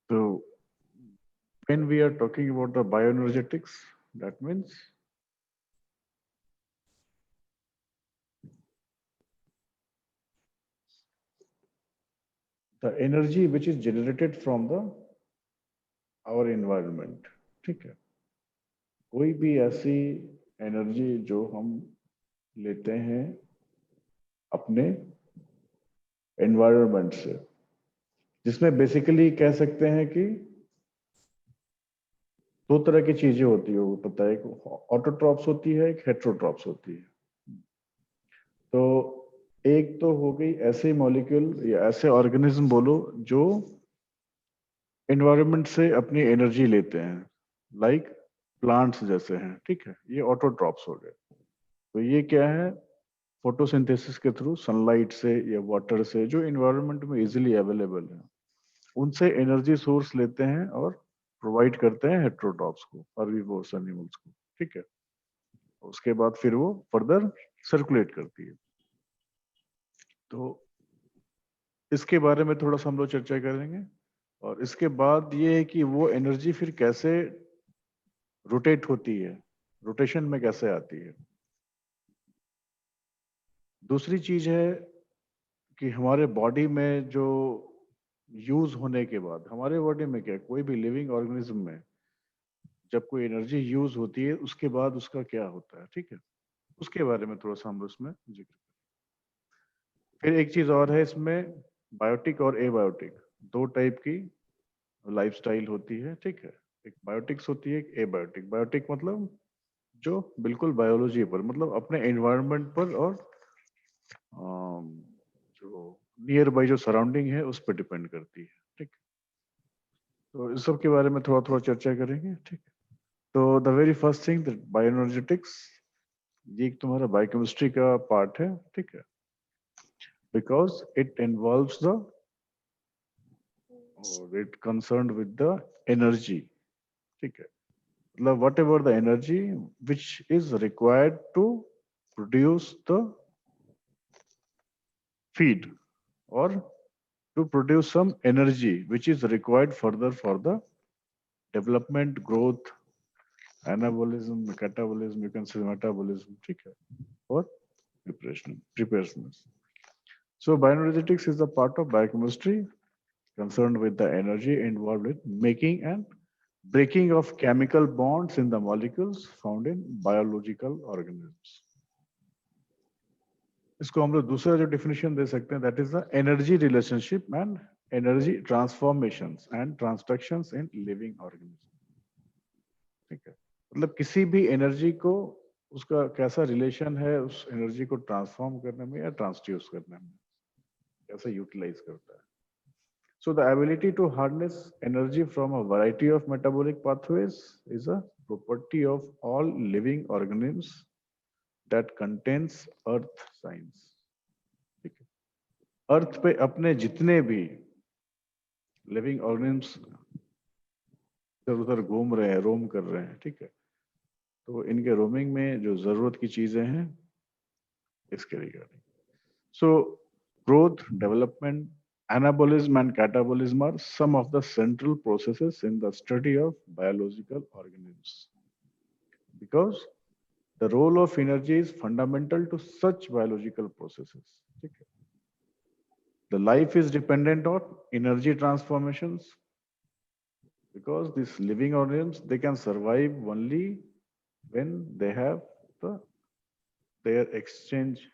So when we are talking about the bioenergetics, that means the energy which is generated from the our environment. ठीक है, कोई भी ऐसी energy जो हम लेते हैं अपने एनवायरनमेंट से, जिसमें बेसिकली कह सकते हैं कि दो तरह की चीजें होती है, वो पता है, एक ऑटोट्रॉप्स होती है, एक हेट्रोट्रॉप्स होती है। तो एक तो हो गई ऐसे मॉलिक्यूल या ऐसे ऑर्गेनिज्म बोलो जो एनवायरनमेंट से अपनी एनर्जी लेते हैं, लाइक प्लांट्स जैसे हैं। ठीक है, ये ऑटोट्रॉप्स हो गए। तो ये क्या है, फोटोसिंथेसिस के थ्रू सनलाइट से या वाटर से जो एनवायरनमेंट में इजीली अवेलेबल है, उनसे एनर्जी सोर्स लेते हैं और प्रोवाइड करते हैं हेट्रोट्रॉप्स को, हर्बीवोर्स एनिमल्स को। ठीक है, उसके बाद फिर वो फर्दर सर्कुलेट करती है। तो इसके बारे में थोड़ा सा हम लोग चर्चा करेंगे, और इसके बाद ये है कि वो एनर्जी फिर कैसे रोटेट होती है, रोटेशन में कैसे आती है। दूसरी चीज है कि हमारे बॉडी में जो यूज होने के बाद, हमारे बॉडी में क्या, कोई भी लिविंग ऑर्गेनिज्म में जब कोई एनर्जी यूज होती है उसके बाद उसका क्या होता है। ठीक है, उसके बारे में थोड़ा सा हम उसमें जिक्र। फिर एक चीज और है इसमें, बायोटिक और एबायोटिक दो टाइप की लाइफस्टाइल होती है। ठीक है, एक बायोटिक्स होती है, एक एबायोटिक। बायोटिक मतलब जो बिल्कुल बायोलॉजी पर, मतलब अपने एनवायरनमेंट पर और जो नियर बाई जो सराउंडिंग है उस पर डिपेंड करती है। ठीक, तो इस सब के बारे में थोड़ा थोड़ा चर्चा करेंगे। ठीक, तो the very first thing, bioenergetics, ये एक तुम्हारा बायोकेमिस्ट्री का पार्ट है। ठीक है, बिकॉज इट इन्वॉल्व्स द, और it concern with the energy. ठीक है, मतलब whatever the energy which is required to produce the feed, or to produce some energy which is required further for the development, growth, anabolism, catabolism, you can say metabolism, ठीक है, or preparedness. So bioenergetics is a part of biochemistry concerned with the energy involved with making and breaking of chemical bonds in the molecules found in biological organisms. इसको हम लोग दूसरा जो definition दे सकते हैं, that is the energy relationship and energy transformations and transductions in living organism. ठीक है, मतलब किसी भी एनर्जी को, उसका कैसा रिलेशन है उस एनर्जी को ट्रांसफॉर्म करने में या ट्रांसड्यूस करने में, कैसे यूटिलाइज करता है। So the ability to harness energy from a variety of metabolic pathways is a property of all living organisms that contains earth science. ठीक है, अर्थ पे अपने जितने भी लिविंग ऑर्गेनिम्स इधर उधर घूम रहे हैं, रोम कर रहे हैं। ठीक है, तो इनके रोमिंग में जो जरूरत की चीजें हैं इसके regarding, so growth, development, anabolism and catabolism are some of the central processes in the study of biological organisms, because the role of energy is fundamental to such biological processes. ठीक है, the life is dependent on energy transformations, because these living organisms, they can survive only when they have the their exchange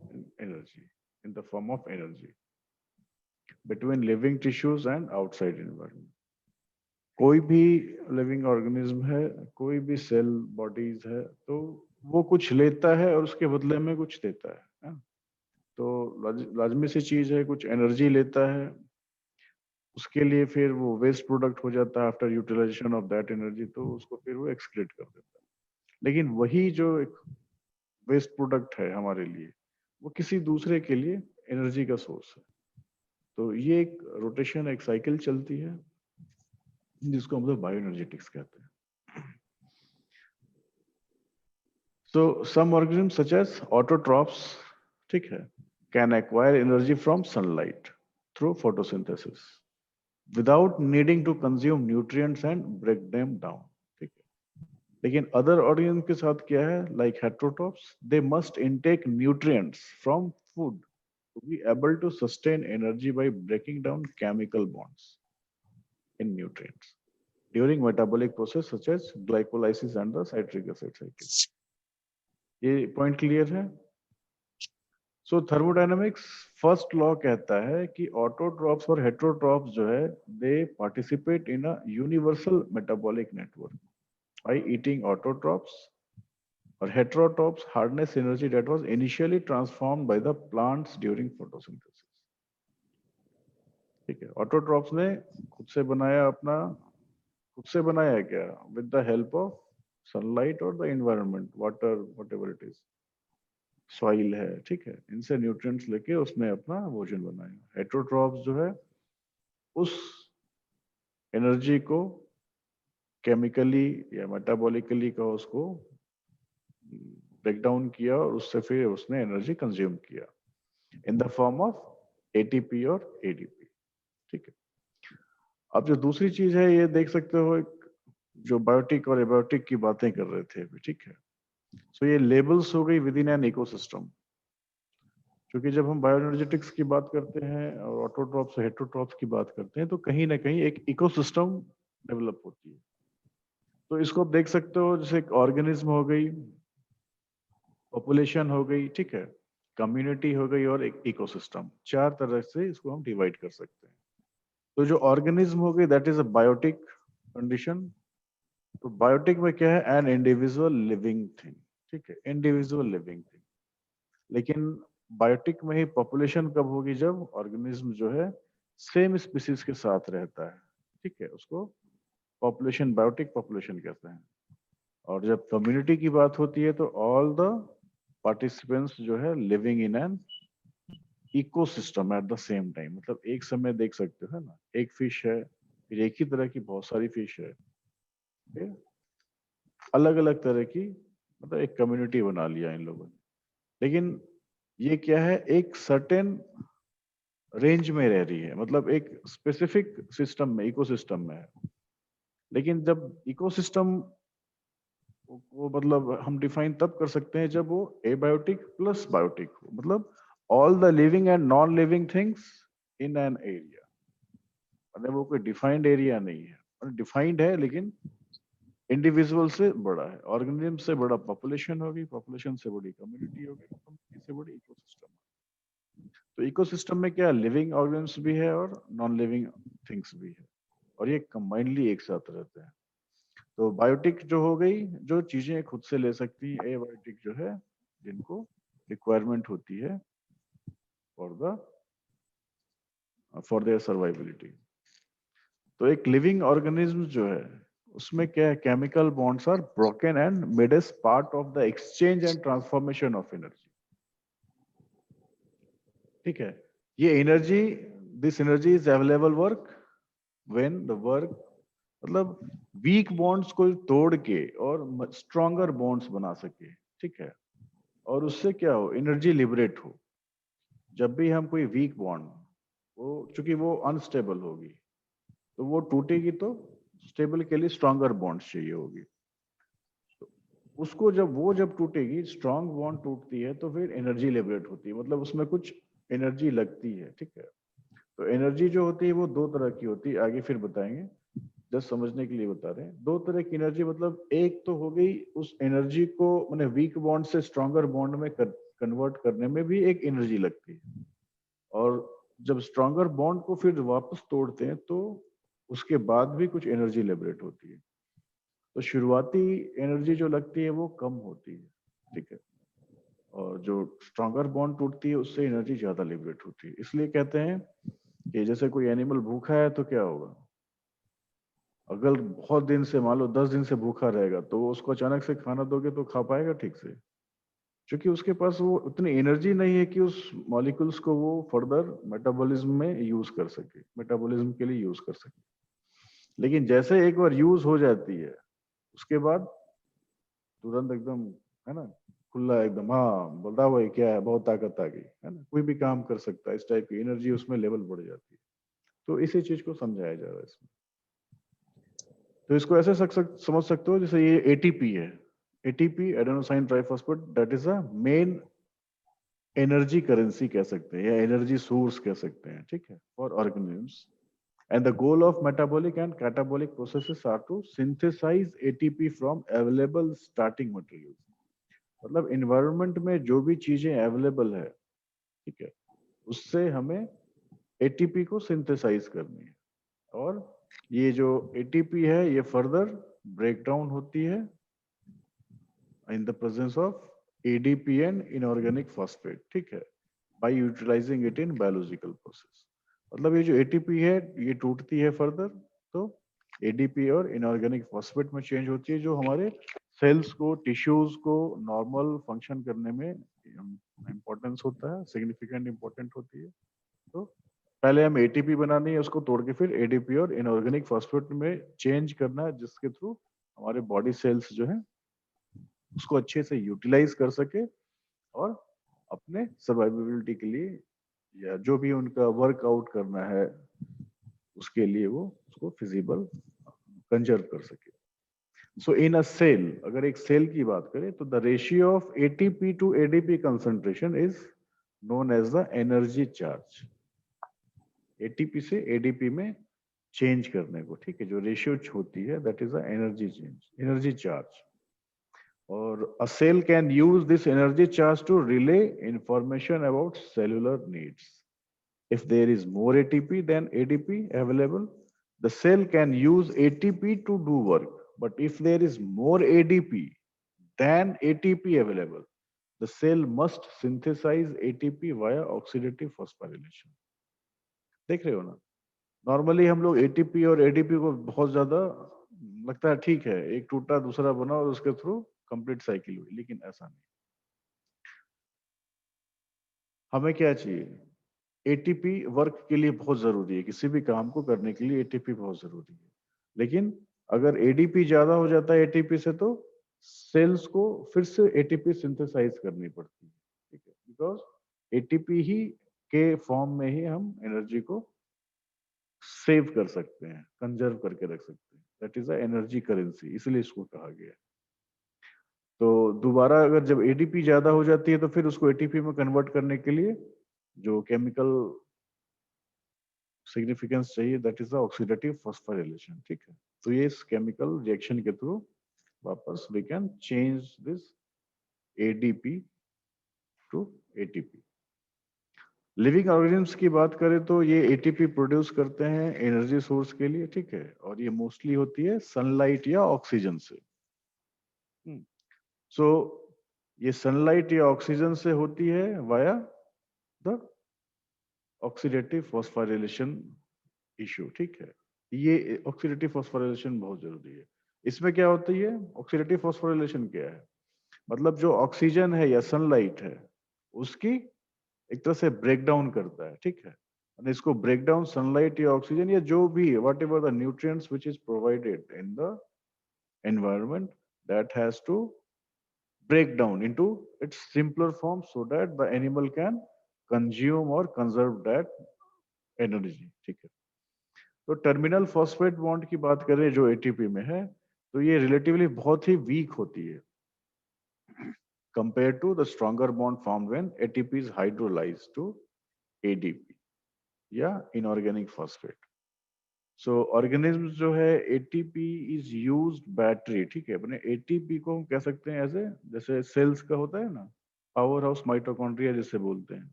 in energy, in the form of energy between living tissues and outside environment. कोई भी living organism है, कोई भी cell bodies है, तो वो कुछ लेता है और उसके बदले में कुछ देता है। तो लाजमी सी चीज है, कुछ एनर्जी लेता है, उसके लिए फिर वो वेस्ट प्रोडक्ट हो जाता है after utilization of that energy, तो उसको फिर वो एक्सक्रीट कर देता है। लेकिन वही जो एक वेस्ट प्रोडक्ट है हमारे लिए, वो किसी दूसरे के लिए एनर्जी का सोर्स है। तो ये एक रोटेशन, एक साइकिल चलती है, जिसको हम लोग बायोएनर्जेटिक्स कहते हैं। So some organisms such as autotrophs, ठीक है, can acquire energy from sunlight through photosynthesis. without needing to consume nutrients and break them down. ठीक है, लेकिन अदर ऑर्गेनिज्म के साथ क्या है, like heterotrophs, they must intake nutrients from food to be able to sustain energy by breaking down chemical bonds in nutrients during metabolic process such as glycolysis and the citric acid cycle. ये point clear है? सो thermodynamics first law कहता है कि autotrophs और heterotrophs जो है, दे participate in a universal metabolic network by eating autotrophs, और heterotrophs harness energy that was initially transformed by the plants during photosynthesis. ठीक है, ऑटोट्रॉप्स ने खुद से बनाया अपना, खुद से बनाया है क्या, with the help of sunlight और the environment, water, whatever it is, soil है, ठीक है, इनसे न्यूट्रिएंट्स लेके उसने अपना भोजन बनाया. हेट्रोट्रॉप्स जो है उस एनर्जी को केमिकली या मेटाबॉलिकली का उसको ब्रेक डाउन किया और उससे फिर उसने एनर्जी कंज्यूम किया in the form of ATP और एडीपी. ठीक है, अब जो दूसरी चीज है ये देख सकते हो, एक जो बायोटिक और एबायोटिक की बातें कर रहे थे अभी, ठीक है, सो ये लेबल्स हो गई विद इन एन इकोसिस्टम. क्योंकि जब हम बायोएनर्जेटिक्स की बात करते हैं और ऑटोट्रॉप्स और हेट्रोट्रॉप्स की बात करते हैं तो कहीं ना कहीं एक इकोसिस्टम डेवलप होती है. तो इसको आप देख सकते हो जैसे एक ऑर्गेनिज्म हो गई, पॉपुलेशन हो गई, ठीक है, कम्युनिटी हो गई और एक इकोसिस्टम. चार तरह से इसको हम डिवाइड कर सकते हैं. तो जो ऑर्गेनिज्म हो गई that is a biotic condition. तो बायोटिक में क्या है, एन इंडिविजुअल लिविंग थिंग. ठीक है, इंडिविजुअल लिविंग थिंग. लेकिन बायोटिक में ही पॉपुलेशन कब होगी, जब ऑर्गेनिज्म जो है सेम स्पीसीज के साथ रहता है. ठीक है, उसको पॉपुलेशन, बायोटिक पॉपुलेशन कहते हैं. और जब कम्युनिटी की बात होती है तो ऑल द पार्टिसिपेंट्स जो है living in an ecosystem at the same time. मतलब एक समय देख सकते हो, है ना, एक फिश है, फिर एक ही तरह की बहुत सारी फिश है, अलग अलग तरह की, मतलब एक कम्युनिटी बना लिया इन लोगों ने. लेकिन ये क्या है, एक सर्टेन रेंज में रह रही है, मतलब एक स्पेसिफिक सिस्टम में, इकोसिस्टम में है. लेकिन जब इकोसिस्टम वो मतलब हम डिफाइन तब कर सकते हैं जब वो एबायोटिक प्लस बायोटिक हो, मतलब all the living and non living things in an area. मतलब वो कोई डिफाइंड एरिया नहीं है, डिफाइंड है लेकिन इंडिविजुअल से बड़ा है, ऑर्गेनिज्म से बड़ा पॉपुलेशन होगी, पॉपुलेशन से बड़ी कम्युनिटी होगी, कम्युनिटी से बड़ी इकोसिस्टम. तो इकोसिस्टम में क्या, लिविंग ऑर्गेनिम्स भी है और नॉन लिविंग थिंग्स भी है, और ये कंबाइनली एक साथ रहते हैं. तो बायोटिक जो हो गई, जो चीजें खुद से ले सकती है, एबायोटिक जो है जिनको रिक्वायरमेंट होती है for the for their survivability. तो एक लिविंग ऑर्गेनिज्म जो है उसमें क्या है, chemical bonds are broken and made as part of the exchange and transformation of energy. ठीक है, ये energy, this energy is available work when the work, मतलब वीक बॉन्ड्स को तोड़ के और स्ट्रॉन्गर बॉन्ड्स बना सके. ठीक है, और उससे क्या हो, एनर्जी लिबरेट हो. जब भी हम कोई वीक बॉन्ड, वो चूंकि वो अनस्टेबल होगी तो वो टूटेगी, तो स्टेबल के लिए स्ट्रॉन्गर बॉन्ड्स चाहिए होगी. तो उसको जब टूटेगी, स्ट्रॉन्ग बॉन्ड टूटती है तो फिर एनर्जी लिबरेट होती है, मतलब उसमें कुछ एनर्जी लगती है. ठीक है, तो एनर्जी जो होती है वो दो तरह की होती है, आगे फिर बताएंगे, जस्ट समझने के लिए बता रहे हैं. दो तरह की एनर्जी, मतलब एक तो हो गई उस एनर्जी को मैंने वीक बॉन्ड से स्ट्रॉन्गर बॉन्ड में कन्वर्ट करने में भी एक एनर्जी लगती है, और जब स्ट्रॉन्गर बॉन्ड को फिर वापस तोड़ते हैं तो उसके बाद भी कुछ एनर्जी लिबरेट होती है. तो शुरुआती एनर्जी जो लगती है वो कम होती है. ठीक है, और जो स्ट्रॉन्गर बॉन्ड टूटती है उससे एनर्जी ज्यादा लिबरेट होती है. इसलिए कहते हैं कि जैसे कोई एनिमल भूखा है तो क्या होगा, अगर बहुत दिन से, मान लो 10 दिन से भूखा रहेगा, तो वो उसको अचानक से खाना दोगे तो खा पाएगा ठीक से, क्योंकि उसके पास वो उतनी एनर्जी नहीं है कि उस मॉलिक्यूल्स को वो फर्दर मेटाबॉलिज्म में यूज कर सके, मेटाबॉलिज्म के लिए यूज कर सके. लेकिन जैसे एक बार यूज हो जाती है उसके बाद तुरंत एकदम, है ना, खुला एकदम, हाँ बोलता भाई क्या है, बहुत ताकत आ गई, है ना, कोई भी काम कर सकता है, इस टाइप की एनर्जी उसमें लेवल बढ़ जाती है. तो इसी चीज को समझाया जा रहा है इसमें। तो इसको ऐसे समझ सकते हो जैसे ये एटीपी है, ATP adenosine triphosphate, that is a main energy currency कह सकते हैं या एनर्जी सोर्स कह सकते हैं, ठीक है, for organisms. And the goal of metabolic and catabolic processes are to synthesize ATP from available starting materials. मतलब environment में जो भी चीजें available है, ठीक है, उससे हमें ATP को synthesize करनी है। और ये जो ATP है ये further breakdown होती है in the presence of ADP and inorganic phosphate, ठीक है, by utilizing it in biological process. मतलब ये जो एटीपी है ये टूटती है फर्दर, तो एडीपी और इनऑर्गेनिक फॉस्फेट में चेंज होती है, जो हमारे सेल्स को, टिश्यूज को नॉर्मल फंक्शन करने में इम्पोर्टेंस होता है, सिग्निफिकेंट इम्पोर्टेंट होती है। तो पहले हम एटीपी बनानी है, उसको तोड़ के फिर एडीपी और इनऑर्गेनिक फॉस्फेट में चेंज करना है, जिसके थ्रू हमारे बॉडी सेल्स जो है उसको अच्छे से यूटिलाइज कर सके और अपने सर्वाइवेबिलिटी के लिए या जो भी उनका वर्कआउट करना है उसके लिए वो उसको फिजिबल कंजर्व कर सके। सो इन अ सेल, अगर एक सेल की बात करें तो the ratio of ATP to ADP concentration is known as the energy charge. ATP से एडीपी में चेंज करने को, ठीक है, जो रेशियो होती है that is the energy change, energy charge. और a cell can use this energy charge to relay information about cellular needs. If there is more ATP than ADP available, the cell can use ATP to do work. But if there is more ADP than ATP available, the cell must synthesize ATP via oxidative phosphorylation. देख रहे हो ना, normally हम लोग ATP और ADP को बहुत ज्यादा लगता है ठीक है, एक टूटा दूसरा बना और उसके थ्रू कंप्लीट साइकिल हुई, लेकिन ऐसा नहीं। हमें क्या चाहिए, एटीपी वर्क के लिए बहुत जरूरी है, किसी भी काम को करने के लिए एटीपी बहुत जरूरी है। लेकिन अगर एडीपी ज्यादा हो जाता है एटीपी से, तो सेल्स को फिर से एटीपी सिंथेसाइज करनी पड़ती है, ठीक है, बिकॉज एटीपी ही के फॉर्म में ही हम एनर्जी को सेव कर सकते हैं, कंजर्व करके रख सकते हैं, that is a energy currency, इसलिए इसको कहा गया है। तो दोबारा अगर जब एडीपी ज्यादा हो जाती है तो फिर उसको एटीपी में कन्वर्ट करने के लिए जो केमिकल सिग्निफिकेंस चाहिए that is the oxidative phosphorylation, ठीक है। तो ये इस केमिकल रिएक्शन के थ्रू वापस we can change this ADP to ATP. Living organisms की बात करें तो ये एटीपी प्रोड्यूस करते हैं एनर्जी सोर्स के लिए, ठीक है, और ये मोस्टली होती है सनलाइट या ऑक्सीजन से। सो ये सनलाइट या ऑक्सीजन से होती है via the oxidative phosphorylation issue, ठीक है। ये ऑक्सीडेटिव फॉस्फोराइलेशन बहुत जरूरी है। इसमें क्या होती है, ऑक्सीडेटिव फॉस्फोराइलेशन क्या है, मतलब जो ऑक्सीजन है या सनलाइट है उसकी एक तरह से ब्रेक डाउन करता है, ठीक है। और इसको ब्रेक डाउन सनलाइट या ऑक्सीजन या जो भी what ever the nutrients which is provided in the environment, that has to break down into its simpler form so that the animal can consume or conserve that energy, ठीक है। तो terminal phosphate bond की बात करें जो ATP में है, तो ये रिलेटिवली बहुत ही वीक होती है compared to the stronger bond formed when ATP is hydrolyzed to ADP या inorganic phosphate. सो ऑर्गेनिज्म जो है एटीपी इज यूज्ड बैटरी, ठीक है, अपने एटीपी को हम कह सकते हैं ऐसे जैसे सेल्स का होता है ना, पावर हाउस माइटोकॉन्ड्रिया जिसे बोलते हैं।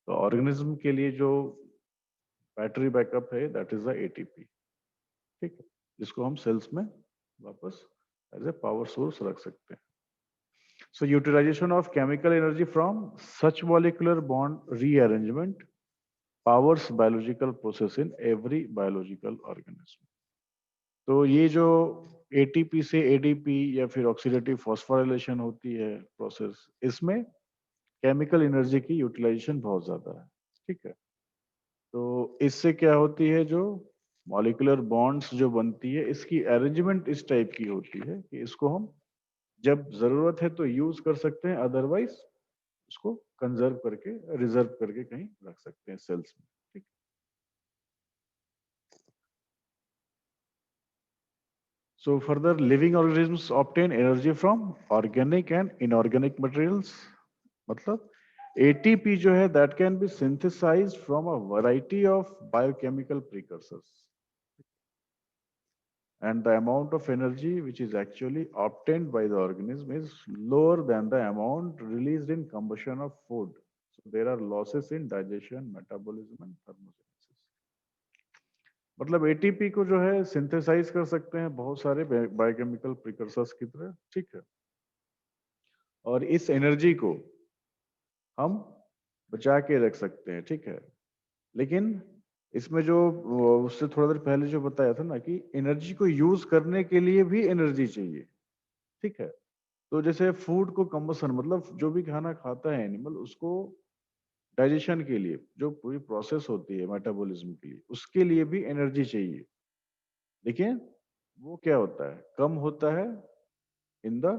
तो ऑर्गेनिज्म के लिए जो बैटरी बैकअप है दैट इज द एटीपी, ठीक है, जिसको हम सेल्स में वापस एज ए पावर सोर्स रख सकते हैं। So utilization of chemical energy from such molecular bond rearrangement powers biological process in every biological organism. तो ये जो एटीपी से एडीपी या फिर ऑक्सीडेटिव फॉस्फोराइलेशन होती है प्रोसेस, इसमें केमिकल एनर्जी की यूटिलाइजेशन बहुत ज्यादा है, ठीक है। तो इससे क्या होती है, जो मॉलिक्यूलर बॉन्ड्स जो बनती है इसकी अरेंजमेंट इस टाइप की होती है कि इसको हम जब जरूरत है तो यूज कर सकते हैं, अदरवाइज उसको कंजर्व करके रिजर्व करके कहीं रख सकते हैं सेल्स में, ठीक है। So further, living organisms obtain energy from organic and inorganic materials. मतलब ATP जो है that can be synthesized from a variety of biochemical precursors. And the amount of energy which is actually obtained by the organism is lower than the amount released in combustion of food. So there are losses in digestion, metabolism and thermogenesis. मतलब ATP को जो है synthesise कर सकते हैं बहुत सारे biochemical precursors की तरह, ठीक है। और इस एनर्जी को हम बचा के रख सकते हैं, ठीक है। लेकिन इसमें जो उससे थोड़ा देर पहले जो बताया था ना कि एनर्जी को यूज करने के लिए भी एनर्जी चाहिए, ठीक है। तो जैसे फूड को कंबसन मतलब जो भी खाना खाता है एनिमल उसको डाइजेशन के लिए जो पूरी प्रोसेस होती है मेटाबॉलिज्म के लिए उसके लिए भी एनर्जी चाहिए। लेकिन वो क्या होता है, कम होता है इन द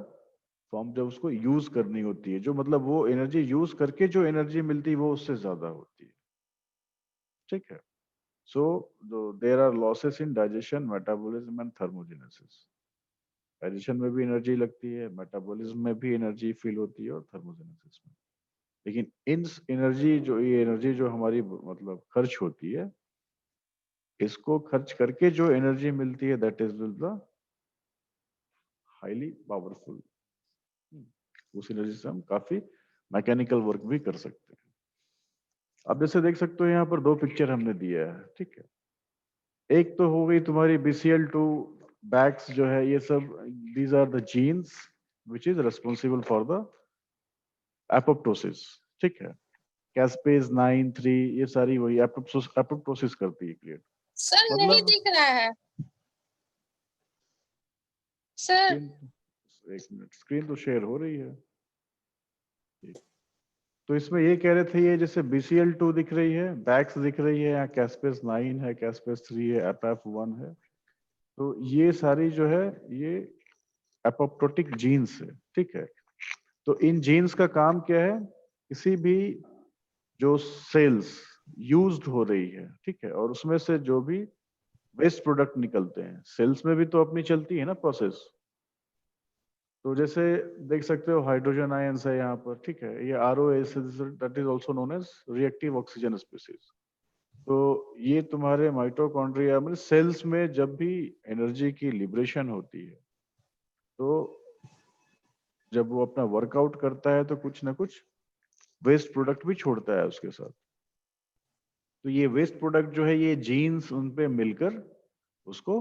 फॉर्म जब उसको यूज करनी होती है, जो मतलब वो एनर्जी यूज करके जो एनर्जी मिलती है वो उससे ज्यादा होती है, ठीक है। So there are losses in digestion, metabolism and thermogenesis. Digestion में भी एनर्जी लगती है, मेटाबॉलिज्म में भी एनर्जी फील होती है और थर्मोजेनेसिस में। लेकिन इन एनर्जी जो ये एनर्जी जो हमारी मतलब खर्च होती है, इसको खर्च करके जो एनर्जी मिलती है that is the highly powerful. उस एनर्जी से हम काफी मैकेनिकल वर्क भी कर सकते हैं। अब जैसे देख सकते हो यहाँ पर दो पिक्चर हमने दिया है, ठीक है। एक तो हो गई तुम्हारी BCL2 बैग्स जो है ये सब, these are the genes which is responsible for the apoptosis, ठीक है। कैस्पेज 9, 3 ये सारी वही एपोप्टोसिस करती है क्रिएट। सर नहीं मतलब दिख रहा है सर। एक मिनट, स्क्रीन तो शेयर हो रही है। तो इसमें ये कह रहे थे ये जैसे BCL2 दिख रही है, बैक्स दिख रही है, यहाँ कैस्पेस 9 है, कैस्पेस 3 है, FF1 है। तो ये सारी जो है ये एपोप्टोटिक जीन्स है, ठीक है। तो इन जीन्स का काम क्या है, किसी भी जो सेल्स यूज्ड हो रही है, ठीक है, और उसमें से जो भी वेस्ट प्रोडक्ट निकलते हैं, सेल्स में भी तो अपनी चलती है ना प्रोसेस। तो जैसे देख सकते हो हाइड्रोजन आयंस है यहाँ पर, ठीक है। ये ROS that is also known as reactive oxygen species. तो ये तुम्हारे माइटोकॉन्ड्रिया मतलब सेल्स में जब भी एनर्जी की लिबरेशन होती है तो जब वो अपना वर्कआउट करता है तो कुछ ना कुछ वेस्ट प्रोडक्ट भी छोड़ता है उसके साथ। तो ये वेस्ट प्रोडक्ट जो है ये जीन्स उन पे मिलकर उसको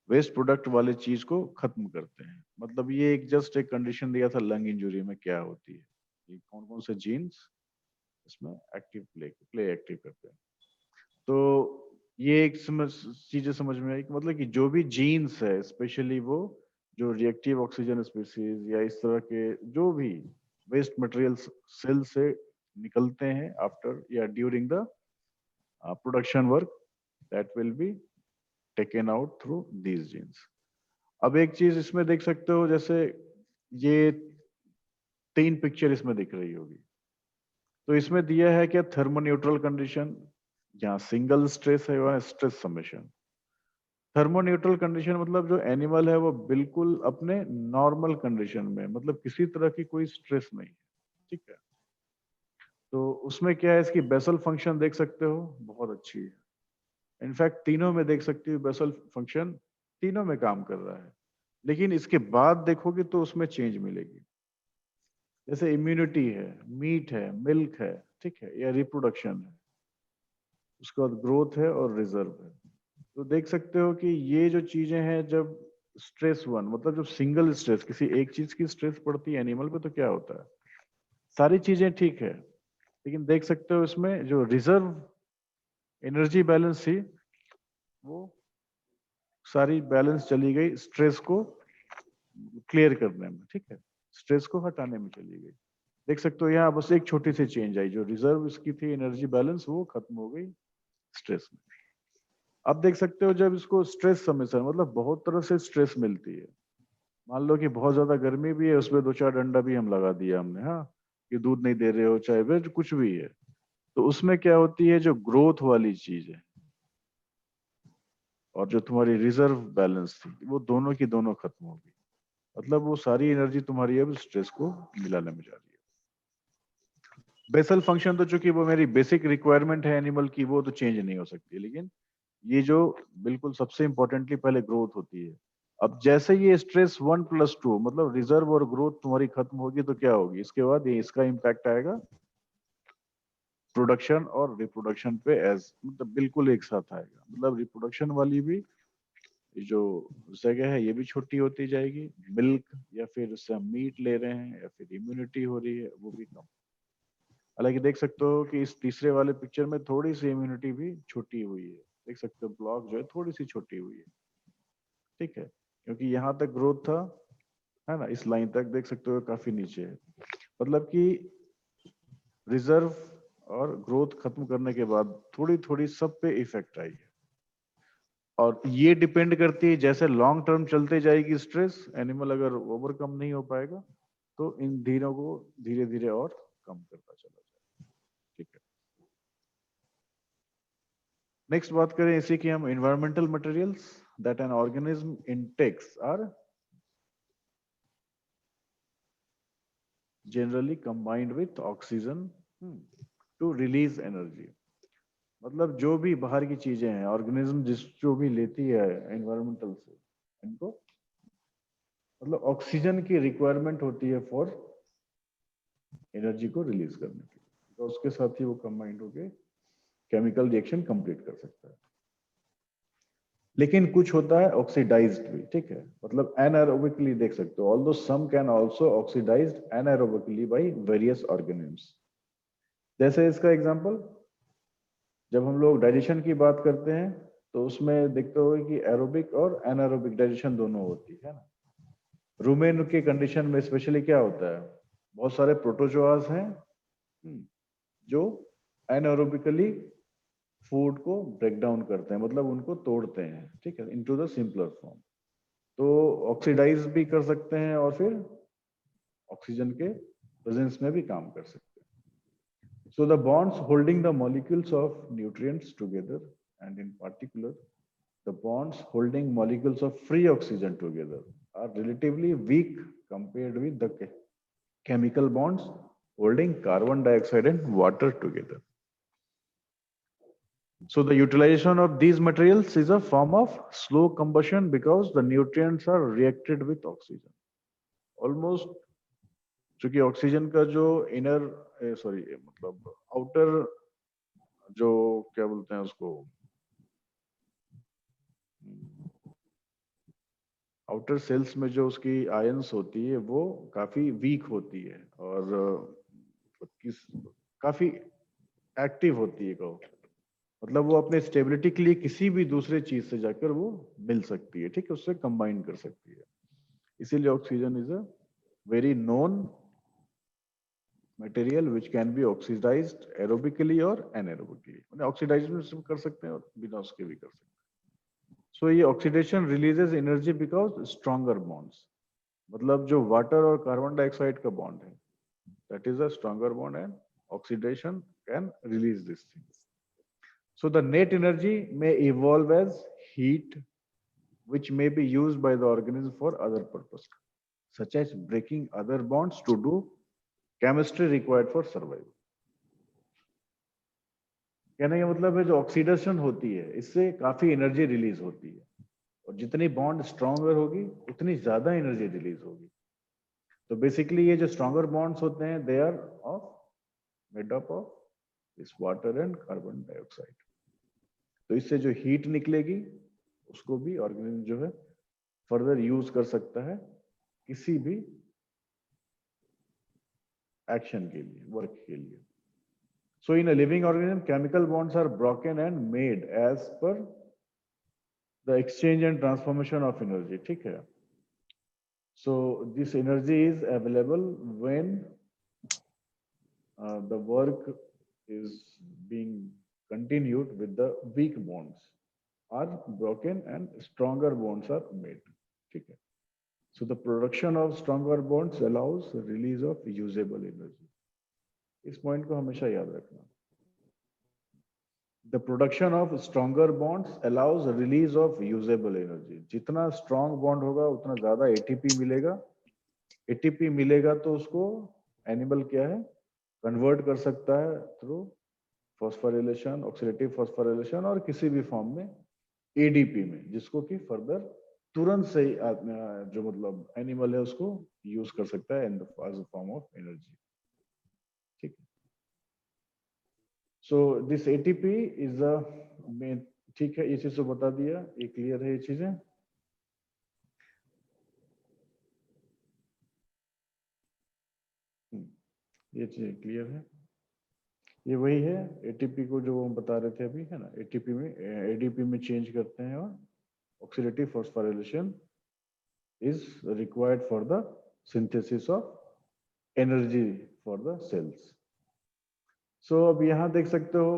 वेस्ट प्रोडक्ट वाले चीज को खत्म करते हैं। मतलब ये एक जस्ट एक कंडीशन दिया था लंग इंजरी में क्या होती है, ये कौन कौन से जीन्स इसमें एक्टिव प्ले एक्टिव करते हैं। तो ये एक चीजें समझ में आई कि मतलब कि जो भी जीन्स है स्पेशली वो जो रिएक्टिव ऑक्सीजन स्पीसीज या इस तरह के जो भी वेस्ट मटेरियल सेल से निकलते हैं आफ्टर या during the production work that will be taken out through these genes. अब एक चीज इसमें देख सकते हो, जैसे ये 3 पिक्चर इसमें दिख रही होगी। तो इसमें दिया है क्या थर्मोन्यूट्रल कंडीशन, जहाँ सिंगल स्ट्रेस है वहाँ स्ट्रेस समेशन। थर्मोन्यूट्रल कंडीशन मतलब जो एनिमल है वो बिल्कुल अपने नॉर्मल कंडीशन में, मतलब किसी तरह की कोई स्ट्रेस नहीं है, ठीक है। तो उसमें क्या है, इसकी बेसल फंक्शन देख सकते हो बहुत अच्छी है। इनफैक्ट तीनों में देख सकते हो बेसल फंक्शन तीनों में काम कर रहा है। लेकिन इसके बाद देखोगे तो उसमें चेंज मिलेगी। जैसे इम्यूनिटी है, मीट है, मिल्क है, ठीक है, या रिप्रोडक्शन है, उसके बाद ग्रोथ है और रिजर्व है। तो देख सकते हो कि ये जो चीजें हैं जब स्ट्रेस वन मतलब जब सिंगल स्ट्रेस किसी एक चीज की स्ट्रेस पड़ती है एनिमल पे तो क्या होता है, सारी चीजें ठीक है, लेकिन देख सकते हो इसमें जो रिजर्व एनर्जी बैलेंस थी वो सारी बैलेंस चली गई स्ट्रेस को क्लियर करने में, ठीक है, स्ट्रेस को हटाने में चली गई। देख सकते हो यहाँ बस एक छोटी सी चेंज आई, जो रिजर्व इसकी थी एनर्जी बैलेंस वो खत्म हो गई स्ट्रेस में। अब देख सकते हो जब इसको स्ट्रेस समेशन मतलब बहुत तरह से स्ट्रेस मिलती है। मान लो कि बहुत ज्यादा गर्मी भी है, उसमें 2-4 डंडा भी हम लगा दिया हमने, हाँ, कि दूध नहीं दे रहे हो चाहे वे कुछ भी है। तो उसमें क्या होती है, जो ग्रोथ वाली चीज है और जो तुम्हारी रिजर्व बैलेंस थी वो दोनों की दोनों खत्म होगी। मतलब वो सारी एनर्जी तुम्हारी अब स्ट्रेस को मिलाने में जा रही है। बेसल फंक्शन तो चूंकि वो मेरी बेसिक रिक्वायरमेंट है एनिमल की, वो तो चेंज नहीं हो सकती, लेकिन ये जो बिल्कुल सबसे इंपॉर्टेंटली पहले ग्रोथ होती है। अब जैसे ये स्ट्रेस 1+2 मतलब रिजर्व और ग्रोथ तुम्हारी खत्म होगी तो क्या होगी, इसके बाद ये इसका इम्पैक्ट आएगा प्रोडक्शन और रिप्रोडक्शन पे, एज मतलब बिल्कुल एक साथ आएगा। मतलब रिप्रोडक्शन वाली भी जो जगह है ये भी छोटी होती जाएगी, मिल्क या फिर उससे हम मीट ले रहे हैं या फिर इम्यूनिटी हो रही है वो भी कम। हालांकि देख सकते हो कि इस तीसरे वाले पिक्चर में थोड़ी सी इम्यूनिटी भी छोटी हुई है, देख सकते हो ब्लॉक जो है थोड़ी सी छोटी हुई है, ठीक है, क्योंकि यहाँ तक ग्रोथ था, है ना, इस लाइन तक देख सकते हो काफी नीचे है। मतलब कि रिजर्व और ग्रोथ खत्म करने के बाद थोड़ी थोड़ी सब पे इफेक्ट आई है। और ये डिपेंड करती है जैसे लॉन्ग टर्म चलते जाएगी स्ट्रेस, एनिमल अगर ओवरकम नहीं हो पाएगा तो इन धीरों को धीरे धीरे और कम करता चला जाए, ठीक है। नेक्स्ट बात करें इसी की हम, environmental materials that an organism intakes are generally combined with oxygen to release energy। मतलब जो भी बाहर की चीजें हैं ऑर्गेनिज्म जिस जो भी लेती है एनवायरमेंटल से, इनको मतलब ऑक्सीजन की रिक्वायरमेंट होती है फॉर एनर्जी को रिलीज करने के लिए, तो उसके साथ ही वो कंबाइंड होके केमिकल रिएक्शन कंप्लीट कर सकता है। लेकिन कुछ होता है ऑक्सीडाइज्ड भी, ठीक है, मतलब एनारोबिकली देख सकते हो, although some can also oxidized anaerobically by various organisms. जैसे इसका एग्जांपल, जब हम लोग डाइजेशन की बात करते हैं तो उसमें देखते हो कि एरोबिक और एनारोबिक डाइजेशन दोनों होती है ना। रूमेन के कंडीशन में स्पेशली क्या होता है, बहुत सारे प्रोटोजोआस हैं जो एनारोबिकली फूड को ब्रेक डाउन करते हैं, मतलब उनको तोड़ते हैं, ठीक है, इनटू द सिंपलर फॉर्म। तो ऑक्सीडाइज भी कर सकते हैं और फिर ऑक्सीजन के प्रेजेंस में भी काम कर सकते हैं। So the bonds holding the molecules of nutrients together, and in particular, the bonds holding molecules of free oxygen together, are relatively weak compared with the chemical bonds holding carbon dioxide and water together. So the utilization of these materials is a form of slow combustion because the nutrients are reacted with oxygen. Almost चूंकि oxygen का जो inner sorry मतलब outer जो क्या बोलते हैं उसको, outer sales में जो उसकी आयंस होती है वो काफी वीक होती है और किस काफी एक्टिव होती है कहो, मतलब वो अपने स्टेबिलिटी के लिए किसी भी दूसरे चीज से जाकर वो मिल सकती है, ठीक है, उससे कंबाइन कर सकती है। इसीलिए oxygen is a very known material which can be oxidized aerobically और एनएरोबिकली, मतलब ऑक्सीडाइजेशन कर सकते हैं और बिना उसके भी कर सकते हैं। सो ये oxidation releases energy because stronger bonds, मतलब जो वाटर और कार्बन डाइऑक्साइड का बॉन्ड है that is a stronger bond and oxidation can release this things. So the net energy may evolve as heat, which may be used by the organism for other purpose, such as breaking other bonds to do chemistry required for survival. कहने का मतलब है जो oxidation होती है इससे काफी energy release होती है, और जितनी बॉन्ड स्ट्रॉन्गर होगी उतनी ज्यादा एनर्जी रिलीज होगी। तो बेसिकली ये जो स्ट्रॉन्गर बॉन्ड्स होते हैं they are of made up of this water and carbon dioxide. तो इससे जो हीट निकलेगी उसको भी ऑर्गेनिज्म जो है फर्दर यूज कर सकता है किसी भी एक्शन के लिए, वर्क के लिए। So in a living organism chemical bonds are broken and made as per the exchange and transformation of energy, ठीक है। So this energy is available when the work is being continued with the weak bonds are broken and stronger bonds are made, ठीक है। So the production of stronger bonds allows release of usable energy। इस point को हमेशा याद रखना। The production of stronger bonds allows release of usable energy. जितना strong bond होगा उतना ज्यादा एटीपी मिलेगा। एटीपी मिलेगा तो उसको एनिमल क्या है, कन्वर्ट कर सकता है थ्रू फॉस्फोरिलेशन, ऑक्सीडेटिव फॉस्फोरिलेशन और किसी भी फॉर्म में एडीपी में, जिसको कि फर्दर तुरंत से ही जो मतलब एनिमल है उसको यूज कर सकता है in the as a form of energy. ठीक है, so this ATP is a main. ठीक है, ये चीज तो बता दिया, ये क्लियर है ये चीजें। ये चीज क्लियर है। ये वही है एटीपी को जो हम बता रहे थे अभी, है ना, एटीपी में एडीपी में चेंज करते हैं और oxidative phosphorylation is required for the synthesis of energy for the cells. So अब यहां देख सकते हो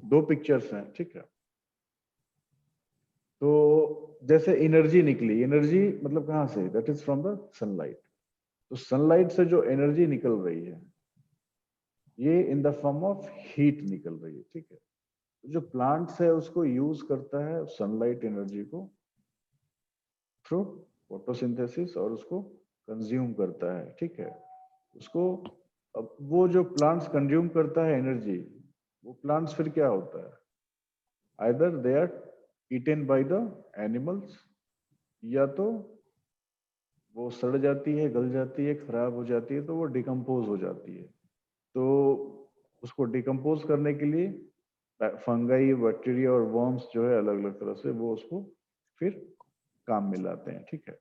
दो पिक्चर्स हैं, ठीक है। तो जैसे एनर्जी निकली, एनर्जी मतलब कहां से, that is from the sunlight. तो सनलाइट से जो एनर्जी निकल रही है ये in the form of heat निकल रही है, ठीक है। तो जो प्लांट्स है उसको यूज करता है सनलाइट एनर्जी को थ्रू फोटोसिंथेसिस और उसको कंज्यूम करता है, ठीक है। उसको अब वो जो प्लांट्स कंज्यूम करता है एनर्जी, वो प्लांट्स फिर क्या होता है, either they are eaten by the animals, या तो वो सड़ जाती है, गल जाती है, खराब हो जाती है, तो वो डिकम्पोज हो जाती है। तो उसको डिकम्पोज करने के लिए फंगाई, बैक्टीरिया और वर्म्स जो है अलग अलग तरह से वो उसको फिर काम में लाते हैं, ठीक है।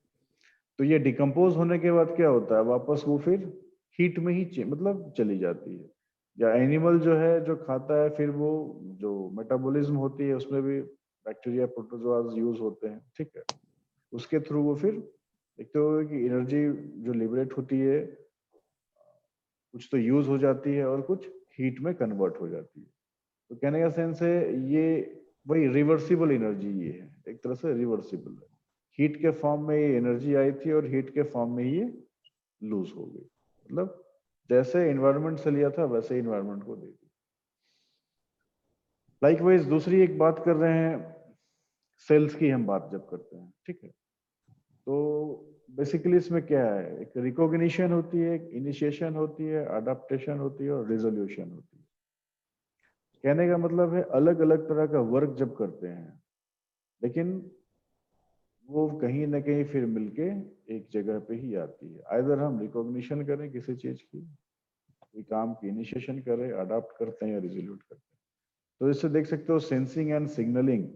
तो ये डिकम्पोज होने के बाद क्या होता है, वापस वो फिर हीट में ही मतलब चली जाती है। या एनिमल जो है जो खाता है, फिर वो जो मेटाबॉलिज्म होती है उसमें भी बैक्टीरिया, प्रोटोजोआज यूज होते हैं, ठीक है। उसके थ्रू वो फिर देखते हो कि एनर्जी जो लिबरेट होती है कुछ तो यूज हो जाती है और कुछ हीट में कन्वर्ट हो जाती है। तो कहने का सेंस है ये वही रिवर्सिबल एनर्जी ये है, एक तरह से रिवर्सिबल है। हीट के फॉर्म में ये एनर्जी आई थी और हीट के फॉर्म में ये लूज हो गई, मतलब जैसे एनवायरनमेंट से लिया था वैसे एनवायरनमेंट को दे दी। लाइकवाइज दूसरी एक बात कर रहे हैं, सेल्स की हम बात जब करते हैं, ठीक है। तो बेसिकली इसमें क्या है, एक रिकॉग्निशन होती है, एक इनिशिएशन होती है, अडाप्टेशन होती है और रिजोल्यूशन होती है। कहने का मतलब है अलग अलग तरह का वर्क जब करते हैं, लेकिन वो कहीं ना कहीं फिर मिलके एक जगह पे ही आती है। आइदर हम रिकॉग्निशन करें किसी चीज की, कोई काम की इनिशिएशन करें, अडाप्ट करते हैं या रिजोल्यूट करते हैं। तो इससे देख सकते हो sensing and signalling,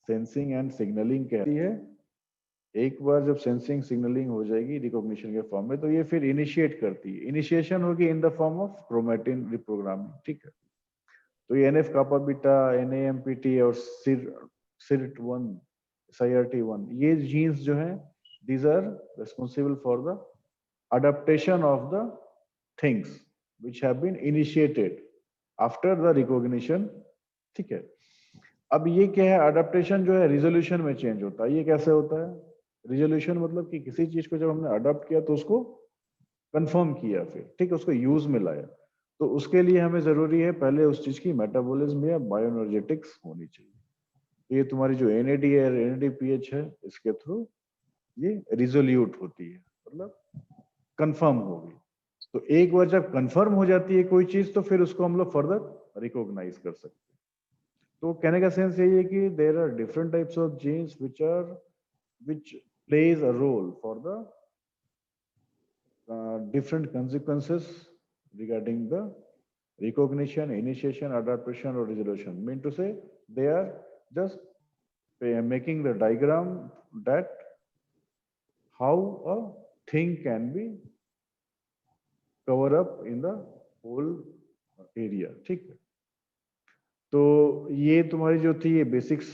sensing and signalling कहती है, एक बार जब सेंसिंग सिग्नलिंग हो जाएगी रिकॉग्निशन के फॉर्म में, तो ये फिर इनिशिएट करती है। इनिशिएशन होगी in the form of chromatin reprogramming, ठीक है। तो ये NF कापा बीटा, NAMPT और SIRT1, SIRT1, ये जीन्स जो है these are responsible for the adaptation of the things which have been initiated after the recognition, ठीक है। अब ये क्या है, अडेप्टेशन जो है रिजोल्यूशन में चेंज होता है। ये कैसे होता है, रिजोल्यूशन मतलब कि किसी चीज को जब हमने अडॉप्ट किया तो उसको कंफर्म किया, फिर ठीक है उसको यूज में लाया, तो उसके लिए हमें जरूरी है पहले उस चीज की मेटाबॉलिज्म या बायोएनर्जेटिक्स होनी चाहिए। ये तुम्हारी जो NAD है, NADPH है, इसके थ्रू ये रिजोल्यूट होती है, मतलब कंफर्म होगी। तो एक बार जब कंफर्म हो जाती है कोई चीज, तो फिर उसको हम लोग फर्दर रिकॉग्नाइज कर सकते हैं। तो कहने का सेंस यही है कि there are different types of genes which plays a role for the different consequences regarding the recognition, initiation, adaptation or resolution. Mean to say they are just making the diagram that how a thing can be cover up in the whole area, ठीक है। तो ये तुम्हारी जो थी ये basics